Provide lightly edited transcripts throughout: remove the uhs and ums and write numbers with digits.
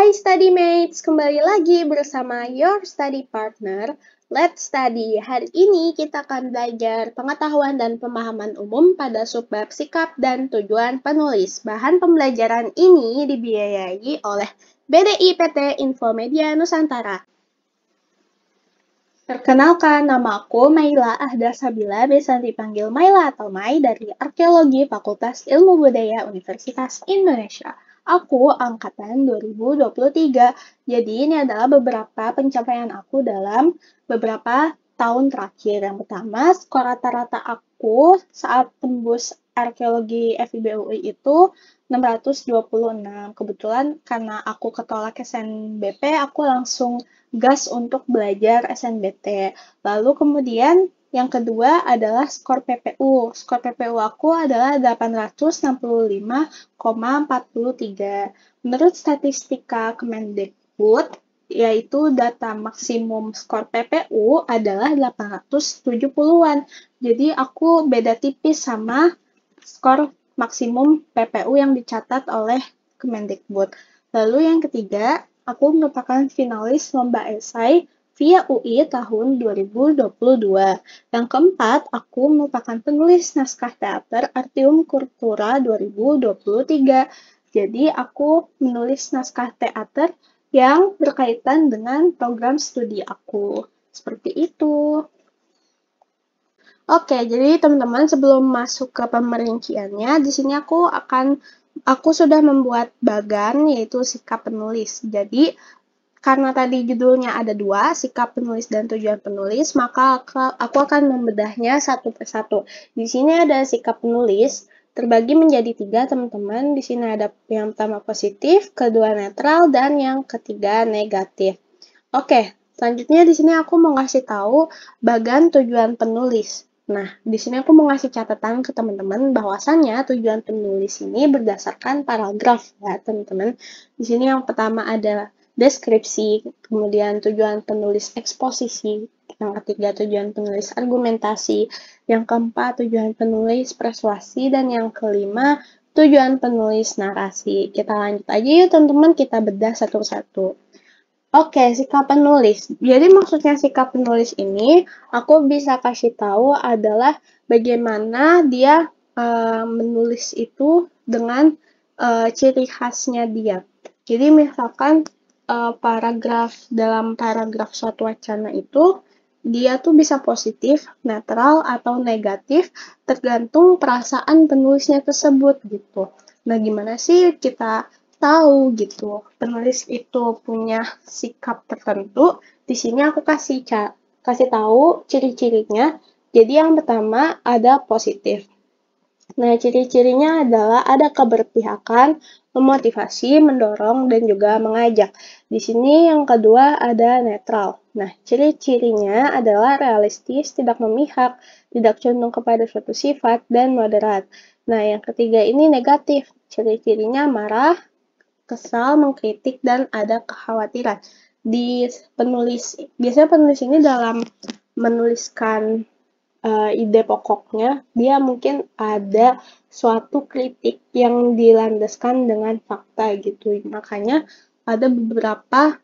Hai study mates, kembali lagi bersama your study partner. Let's study. Hari ini kita akan belajar pengetahuan dan pemahaman umum pada subbab sikap dan tujuan penulis. Bahan pembelajaran ini dibiayai oleh BDI PT Infomedia Nusantara. Perkenalkan, nama aku Maila Ahda Sabila, biasa dipanggil Maila atau Mai dari Arkeologi Fakultas Ilmu Budaya Universitas Indonesia. Aku angkatan 2023, jadi ini adalah beberapa pencapaian aku dalam beberapa tahun terakhir. Yang pertama, skor rata-rata aku saat tembus arkeologi FIB UI itu 626. Kebetulan karena aku ketolak SNBP, aku langsung gas untuk belajar SNBT. Lalu kemudian yang kedua adalah skor PPU. Skor PPU aku adalah 865,43. Menurut statistika Kemendikbud, yaitu data maksimum skor PPU adalah 870-an. Jadi aku beda tipis sama skor maksimum PPU yang dicatat oleh Kemendikbud. Lalu yang ketiga, aku merupakan finalis lomba esai via UI tahun 2022. Yang keempat, aku merupakan penulis naskah teater Artium Cultura 2023. Jadi, aku menulis naskah teater yang berkaitan dengan program studi aku. Seperti itu. Oke, jadi teman-teman sebelum masuk ke pemerinciannya, di sini aku sudah membuat bagan, yaitu sikap penulis. Jadi, karena tadi judulnya ada dua, sikap penulis dan tujuan penulis, maka aku akan membedahnya satu persatu. Di sini ada sikap penulis, terbagi menjadi 3, teman-teman. Di sini ada yang pertama positif, kedua netral, dan yang ketiga negatif. Oke, selanjutnya di sini aku mau ngasih tahu bagan tujuan penulis. Nah, di sini aku mau ngasih catatan ke teman-teman bahwasannya tujuan penulis ini berdasarkan paragraf ya, teman-teman. Di sini yang pertama ada deskripsi, kemudian tujuan penulis eksposisi, yang ketiga tujuan penulis argumentasi, yang keempat tujuan penulis persuasi, dan yang kelima tujuan penulis narasi. Kita lanjut aja yuk teman-teman, kita bedah satu-satu. Oke, sikap penulis. Jadi maksudnya sikap penulis ini, aku bisa kasih tahu adalah bagaimana dia menulis itu dengan ciri khasnya dia. Jadi misalkan dalam paragraf suatu wacana itu, dia tuh bisa positif, netral, atau negatif, tergantung perasaan penulisnya tersebut gitu. Nah, gimana sih kita tahu gitu penulis itu punya sikap tertentu? Di sini aku kasih tahu ciri-cirinya. Jadi yang pertama ada positif. Nah, ciri-cirinya adalah ada keberpihakan, memotivasi, mendorong, dan juga mengajak. Di sini yang kedua ada netral. Nah, ciri-cirinya adalah realistis, tidak memihak, tidak condong kepada suatu sifat, dan moderat. Nah, yang ketiga ini negatif. Ciri-cirinya marah, kesal, mengkritik, dan ada kekhawatiran. Biasanya penulis ini dalam menuliskan ide pokoknya, dia mungkin ada suatu kritik yang dilandaskan dengan fakta gitu. Makanya ada beberapa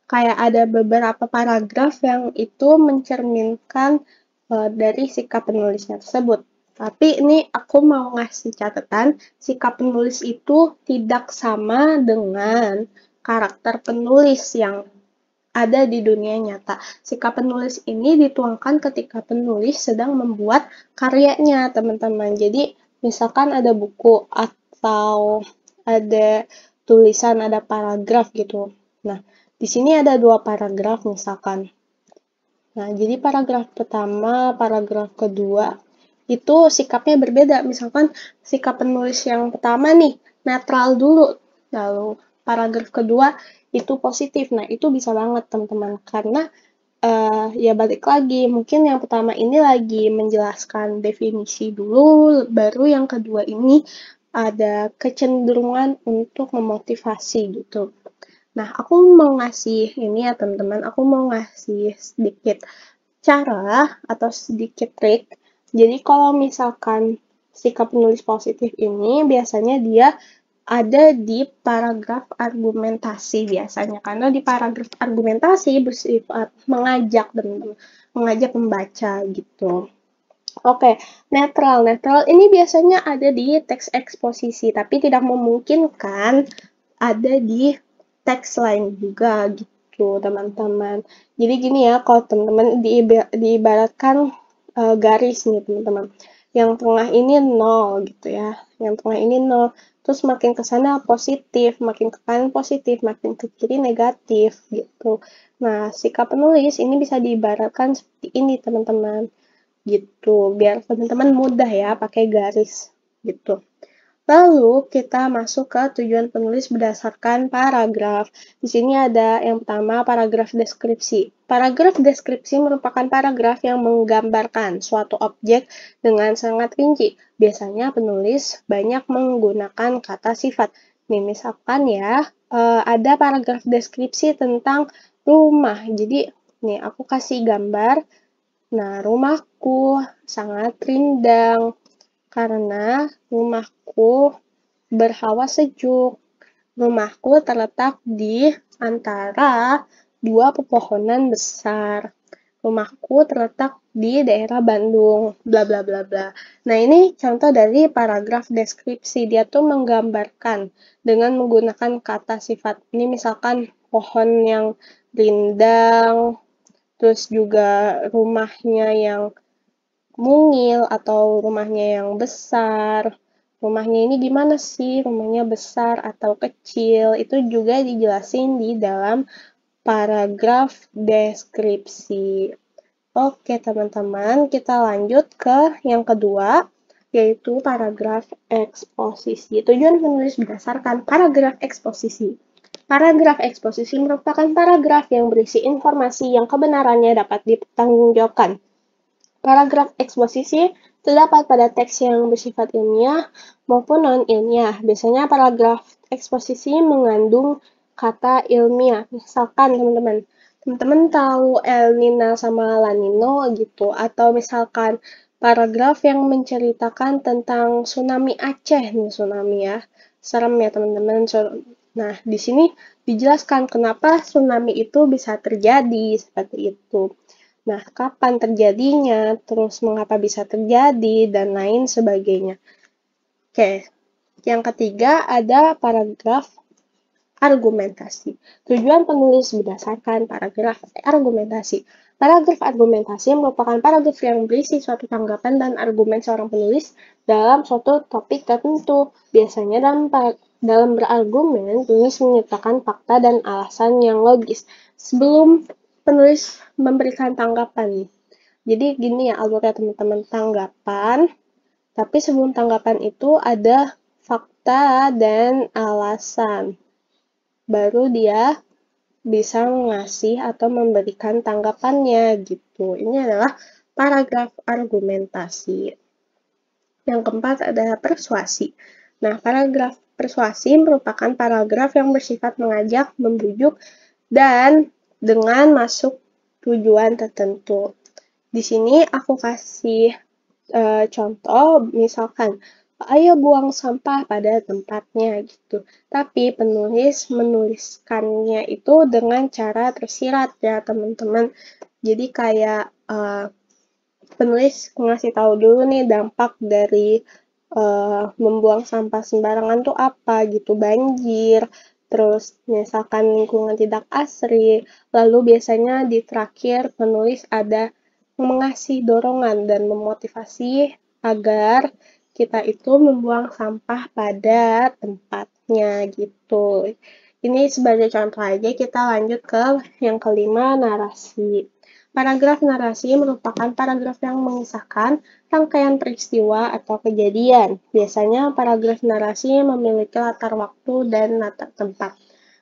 kayak ada beberapa paragraf yang itu mencerminkan dari sikap penulisnya tersebut. Tapi ini aku mau ngasih catatan, sikap penulis itu tidak sama dengan karakter penulis yang ada di dunia nyata. Sikap penulis ini dituangkan ketika penulis sedang membuat karyanya, teman-teman. Jadi, misalkan ada buku atau ada tulisan, ada paragraf gitu. Nah, di sini ada 2 paragraf misalkan. Nah, jadi paragraf pertama, paragraf kedua, itu sikapnya berbeda. Misalkan sikap penulis yang pertama nih, netral dulu. Lalu paragraf kedua itu positif. Nah, itu bisa banget teman-teman. Karena ya balik lagi, mungkin yang pertama ini lagi menjelaskan definisi dulu, baru yang kedua ini ada kecenderungan untuk memotivasi gitu. Nah, aku mau ngasih ini ya teman-teman, aku mau ngasih sedikit cara atau sedikit trik. Jadi kalau misalkan sikap penulis positif ini biasanya dia ada di paragraf argumentasi biasanya, karena di paragraf argumentasi bersifat mengajak dan mengajak membaca gitu. Oke, netral. Netral ini biasanya ada di teks eksposisi, tapi tidak memungkinkan ada di teks lain juga gitu, teman-teman. Jadi gini ya, kalau teman-teman diibaratkan garis nih, teman-teman. Yang tengah ini 0 gitu ya. Yang tengah ini 0. Terus makin ke sana positif, makin ke kanan positif, makin ke kiri negatif gitu. Nah, sikap penulis ini bisa diibaratkan seperti ini, teman-teman. Gitu, biar teman-teman mudah ya pakai garis gitu. Lalu kita masuk ke tujuan penulis berdasarkan paragraf. Di sini ada yang pertama paragraf deskripsi. Paragraf deskripsi merupakan paragraf yang menggambarkan suatu objek dengan sangat rinci. Biasanya penulis banyak menggunakan kata sifat. Nih misalkan ya, ada paragraf deskripsi tentang rumah. Jadi nih aku kasih gambar. Nah, rumahku sangat rindang karena rumahku berhawa sejuk. Rumahku terletak di antara dua pepohonan besar. Rumahku terletak di daerah Bandung, bla bla bla bla. Nah, ini contoh dari paragraf deskripsi. Dia tuh menggambarkan dengan menggunakan kata sifat. Ini misalkan pohon yang rindang, terus juga rumahnya yang mungil atau rumahnya yang besar. Rumahnya ini gimana sih? Rumahnya besar atau kecil? Itu juga dijelasin di dalam paragraf deskripsi. Oke, teman-teman, kita lanjut ke yang kedua, yaitu paragraf eksposisi. Tujuan penulis berdasarkan paragraf eksposisi. Paragraf eksposisi merupakan paragraf yang berisi informasi yang kebenarannya dapat dipertanggungjawabkan. Paragraf eksposisi terdapat pada teks yang bersifat ilmiah maupun non-ilmiah. Biasanya paragraf eksposisi mengandung kata ilmiah. Misalkan teman-teman tahu El Nino sama La Nino gitu, atau misalkan paragraf yang menceritakan tentang tsunami Aceh nih, tsunami ya. Serem ya teman-teman. Nah, di sini dijelaskan kenapa tsunami itu bisa terjadi seperti itu. Nah, kapan terjadinya, terus mengapa bisa terjadi, dan lain sebagainya. Oke, yang ketiga ada paragraf argumentasi. Tujuan penulis berdasarkan paragraf argumentasi. Paragraf argumentasi merupakan paragraf yang berisi suatu tanggapan dan argumen seorang penulis dalam suatu topik tertentu. Biasanya dalam berargumen, penulis menyertakan fakta dan alasan yang logis sebelum penulis memberikan tanggapan. Jadi gini ya alurnya teman-teman, tanggapan, tapi sebelum tanggapan itu ada fakta dan alasan. Baru dia bisa ngasih atau memberikan tanggapannya gitu. Ini adalah paragraf argumentasi. Yang keempat adalah persuasi. Nah, paragraf persuasi merupakan paragraf yang bersifat mengajak, membujuk, dan dengan masuk tujuan tertentu. Di sini aku kasih contoh, misalkan, ayo buang sampah pada tempatnya gitu. Tapi penulis menuliskannya itu dengan cara tersirat ya teman-teman. Jadi kayak penulis ngasih tahu dulu nih dampak dari membuang sampah sembarangan tuh apa gitu, banjir, terus misalkan lingkungan tidak asri, lalu biasanya di terakhir penulis ada mengasih dorongan dan memotivasi agar kita itu membuang sampah pada tempatnya gitu. Ini sebagai contoh aja, kita lanjut ke yang kelima, narasi. Paragraf narasi merupakan paragraf yang mengisahkan rangkaian peristiwa atau kejadian. Biasanya paragraf narasi memiliki latar waktu dan latar tempat.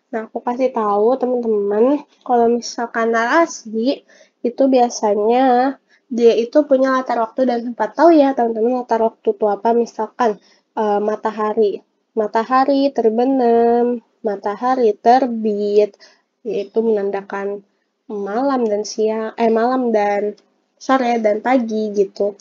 Nah, aku kasih tahu teman-teman, kalau misalkan narasi, itu biasanya dia itu punya latar waktu dan tempat. Tahu ya teman-teman latar waktu itu apa? Misalkan matahari. Matahari terbenam, matahari terbit, yaitu menandakan malam dan sore dan pagi gitu.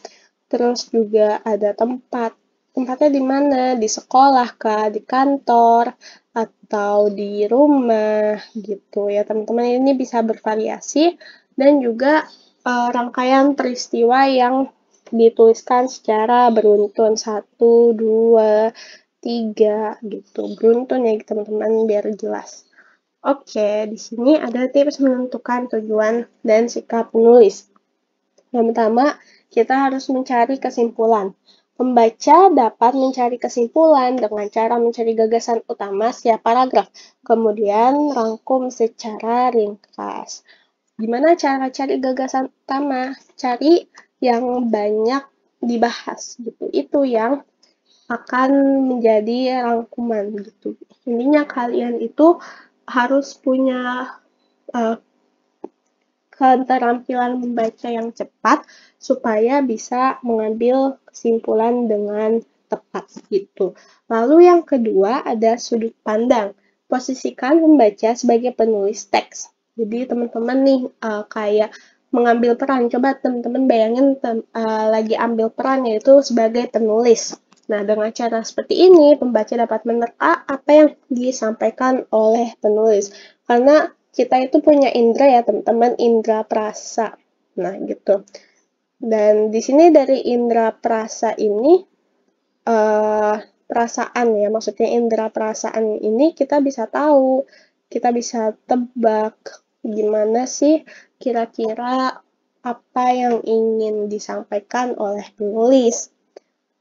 Terus juga ada tempat. Tempatnya di mana? Di sekolah kah, di kantor, atau di rumah gitu ya teman-teman. Ini bisa bervariasi dan juga rangkaian peristiwa yang dituliskan secara beruntun 1, 2, 3 gitu. Beruntun ya teman-teman biar jelas. Oke, di sini ada tips menentukan tujuan dan sikap penulis. Yang pertama, kita harus mencari kesimpulan. Pembaca dapat mencari kesimpulan dengan cara mencari gagasan utama setiap paragraf, kemudian rangkum secara ringkas. Gimana cara cari gagasan utama? Cari yang banyak dibahas gitu. Itu yang akan menjadi rangkuman gitu. Intinya kalian itu harus punya uh, keterampilan membaca yang cepat supaya bisa mengambil kesimpulan dengan tepat gitu. Lalu yang kedua ada sudut pandang. Posisikan pembaca sebagai penulis teks. Jadi teman-teman nih kayak mengambil peran. Coba teman-teman bayangin lagi ambil peran yaitu sebagai penulis. Nah, dengan cara seperti ini, pembaca dapat menerka apa yang disampaikan oleh penulis. Karena kita itu punya indera ya teman-teman, indera perasa. Nah, gitu. Dan di sini dari indera perasa ini, perasaan ya, maksudnya indera perasaan ini kita bisa tahu, kita bisa tebak gimana sih kira-kira apa yang ingin disampaikan oleh penulis.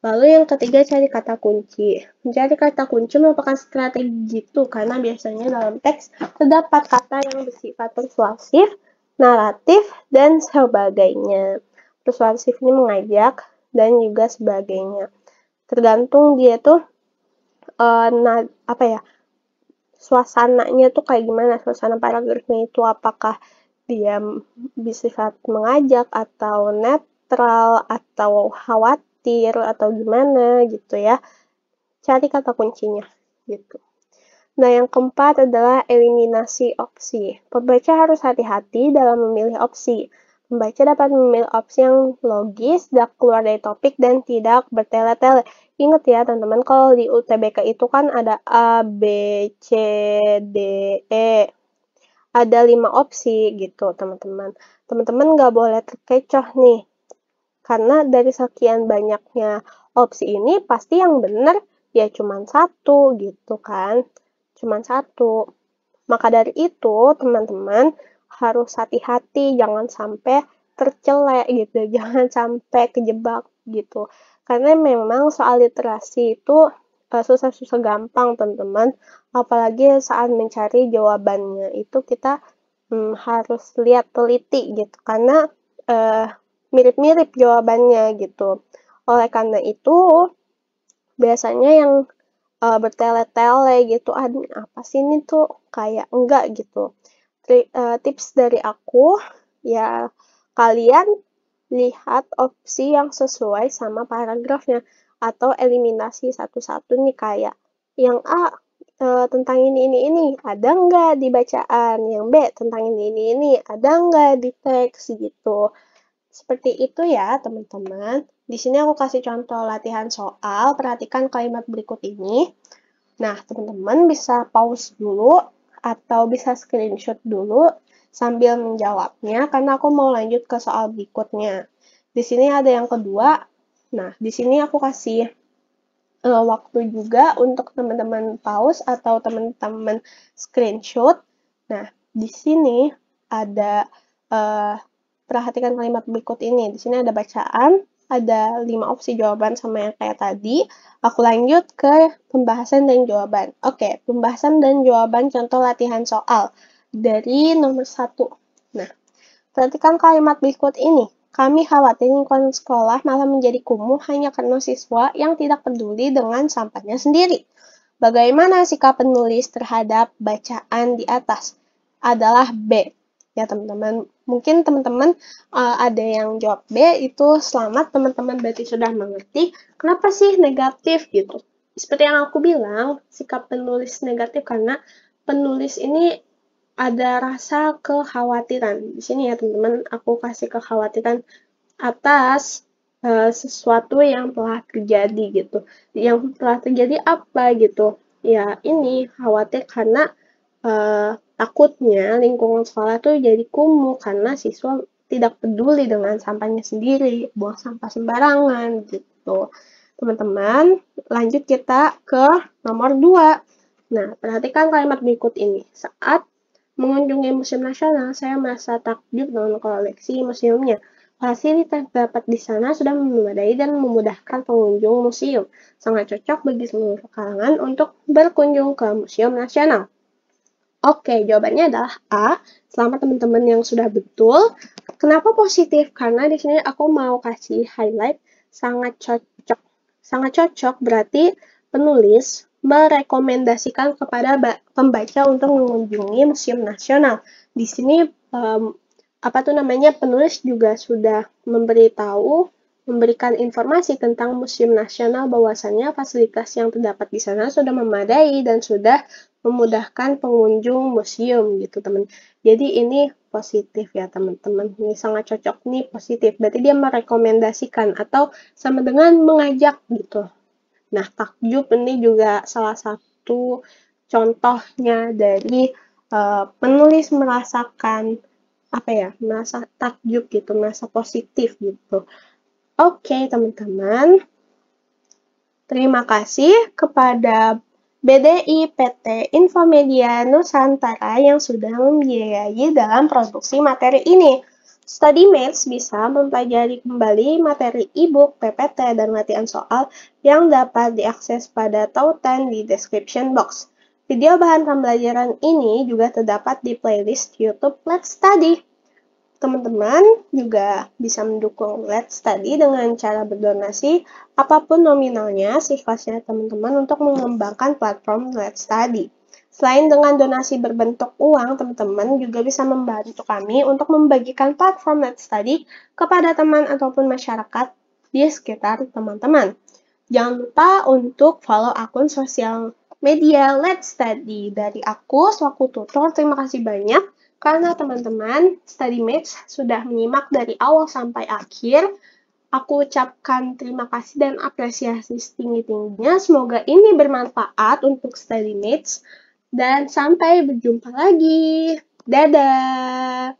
Lalu yang ketiga, cari kata kunci. Mencari kata kunci merupakan strategi itu karena biasanya dalam teks terdapat kata yang bersifat persuasif, naratif, dan sebagainya. Persuasif ini mengajak dan juga sebagainya. Tergantung dia tuh suasananya tuh kayak gimana, suasana paragrafnya itu apakah dia bersifat mengajak atau netral atau khawatir atau gimana gitu ya. Cari kata kuncinya gitu. Nah, yang keempat adalah eliminasi opsi. Pembaca harus hati-hati dalam memilih opsi. Pembaca dapat memilih opsi yang logis, tidak keluar dari topik, dan tidak bertele-tele. Ingat ya teman-teman, kalau di UTBK itu kan ada A, B, C, D, E. Ada 5 opsi gitu teman-teman. Teman-teman nggak boleh terkecoh nih. Karena dari sekian banyaknya opsi ini pasti yang benar ya cuma satu gitu kan. Cuma satu. Maka dari itu teman-teman harus hati-hati jangan sampai tercelek gitu. Jangan sampai kejebak gitu. Karena memang soal literasi itu susah-susah gampang teman-teman. Apalagi saat mencari jawabannya itu kita harus lihat teliti gitu. Karena mirip-mirip jawabannya gitu. Oleh karena itu, biasanya yang bertele-tele gitu, apa sih ini tuh kayak enggak gitu. Tips dari aku, ya kalian lihat opsi yang sesuai sama paragrafnya atau eliminasi satu-satu nih kayak yang A tentang ini ada nggak di bacaan, yang B tentang ini ada nggak di teks gitu. Seperti itu ya, teman-teman. Di sini aku kasih contoh latihan soal. Perhatikan kalimat berikut ini. Nah, teman-teman bisa pause dulu atau bisa screenshot dulu sambil menjawabnya karena aku mau lanjut ke soal berikutnya. Di sini ada yang kedua. Nah, di sini aku kasih waktu juga untuk teman-teman pause atau teman-teman screenshot. Nah, di sini ada perhatikan kalimat berikut ini. Di sini ada bacaan, ada 5 opsi jawaban sama yang kayak tadi. Aku lanjut ke pembahasan dan jawaban. Oke, pembahasan dan jawaban contoh latihan soal dari nomor 1. Nah, perhatikan kalimat berikut ini. Kami khawatir lingkungan sekolah malah menjadi kumuh hanya karena siswa yang tidak peduli dengan sampahnya sendiri. Bagaimana sikap penulis terhadap bacaan di atas? Adalah B. Ya teman-teman, mungkin teman-teman ada yang jawab B, itu selamat teman-teman berarti sudah mengerti kenapa sih negatif gitu. Seperti yang aku bilang, sikap penulis negatif karena penulis ini ada rasa kekhawatiran. Di sini ya teman-teman, aku kasih kekhawatiran atas sesuatu yang telah terjadi gitu. Yang telah terjadi apa gitu? Ya ini khawatir karena takutnya lingkungan sekolah tuh jadi kumuh karena siswa tidak peduli dengan sampahnya sendiri, buang sampah sembarangan gitu. Teman-teman, lanjut kita ke nomor 2. Nah, perhatikan kalimat berikut ini. Saat mengunjungi Museum Nasional, saya merasa takjub dengan koleksi museumnya. Fasilitas dapat di sana sudah memadai dan memudahkan pengunjung museum. Sangat cocok bagi seluruh kalangan untuk berkunjung ke Museum Nasional. Oke, jawabannya adalah A. Selamat teman-teman yang sudah betul. Kenapa positif? Karena di sini aku mau kasih highlight sangat cocok. Sangat cocok berarti penulis merekomendasikan kepada pembaca untuk mengunjungi Museum Nasional. Di sini penulis juga sudah memberikan informasi tentang Museum Nasional bahwasannya fasilitas yang terdapat di sana sudah memadai dan sudah memudahkan pengunjung museum gitu teman. Jadi ini positif ya teman-teman. Ini sangat cocok nih positif. Berarti dia merekomendasikan atau sama dengan mengajak gitu. Nah, takjub ini juga salah satu contohnya dari penulis merasakan merasa takjub gitu, merasa positif gitu. Oke, teman-teman. Terima kasih kepada BDI PT Infomedia Nusantara yang sudah membiayai dalam produksi materi ini. StudyMates bisa mempelajari kembali materi e-book, PPT, dan latihan soal yang dapat diakses pada tautan di description box. Video bahan pembelajaran ini juga terdapat di playlist YouTube Let's Study. Teman-teman juga bisa mendukung Let's Study dengan cara berdonasi apapun nominalnya seikhlasnya teman-teman untuk mengembangkan platform Let's Study. Selain dengan donasi berbentuk uang, teman-teman juga bisa membantu kami untuk membagikan platform Let's Study kepada teman ataupun masyarakat di sekitar teman-teman. Jangan lupa untuk follow akun sosial media Let's Study. Dari aku, selaku tutor, terima kasih banyak karena teman-teman StudyMates sudah menyimak dari awal sampai akhir. Aku ucapkan terima kasih dan apresiasi setinggi-tingginya. Semoga ini bermanfaat untuk StudyMates. Dan sampai berjumpa lagi. Dadah!